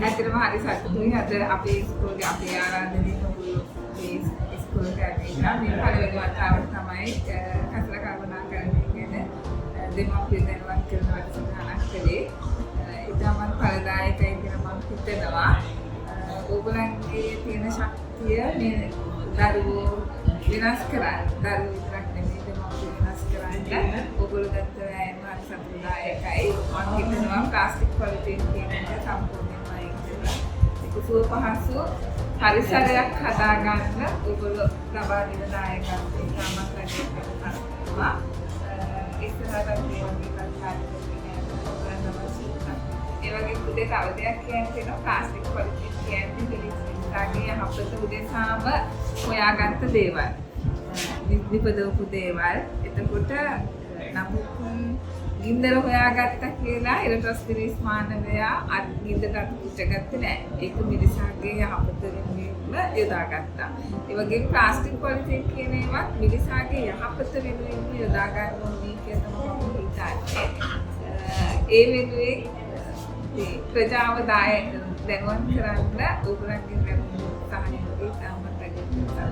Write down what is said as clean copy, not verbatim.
ඇත්තටම හරි සතුටුයි අද අපේ ඉස්කෝලේ අපේ ආරාධනෙන් ඔයගොල්ලෝ මේ ඉස්කෝලේට ඇවිල්ලා මේ පළවෙනි වතාවට තමයි කසල කල්පනා කරන්නේ ගැන දෙමාපියන් දැනුවත් කරන වැඩසටහනක් කළේ. ඉතාමත් ඵලදායකයි කියලා මම හිතනවා. ඕගොල්ලන්ගේ තියෙන ශක්තිය මේ දරුවෝ විනාශ කරන්න. දරුවෝ විතරක් නෙමෙයි දෙමාපියෝ විනාශ කරන්න. ඕගොල්ලෝ ගත්ත වෑයම හරි සතුටුදායකයි. මම හිතනවා ප්ලාස්ටික් පොලිතින් කියන එක සම්පූර්ණයෙන්ම අයින් කරලා සුව පහසු පරිසරයක් හදාගන්න ඕගොල්ලෝ ලබා දෙන දායකත්වය ඉතාමත් රැකගෙන කරනවා. ඉස්සරහට මේ වගේ ඒ වගේ පුතේ තව දෙයක් කියන්න තියෙනවා ප්ලාස්ටික් පොලිතින් කියන්නේ පිළිසිතාගේ යහපත උදෙසාම හොයාගත්ත දේවල්. නිපදවපු දේවල්. එතකොට නමුත් ගින්දර හොයාගත්තා කියලා ඉලෙක්ට්‍රොස්ෆිරිස් මානවයා ගින්දරට පුච්චගත්තේ නැහැ. ඒක මිනිසාගේ යහපත වෙනුවෙන්ම යොදාගත්තා. ඒ වගේම ප්ලාස්ටික් පොලිතින් කියන ඒවා මිනිසාගේ යහපත වෙනුවෙන්ම යොදා ගන්න ඕනේ කියලා තමයි හිතන්නේ. ඒ වෙනුවෙන් ප්‍රජාව දැනුවත් කරන්න ඕගොල්ලන්ගේ සහයෝගය ඉතාමත් අගය කරනවා.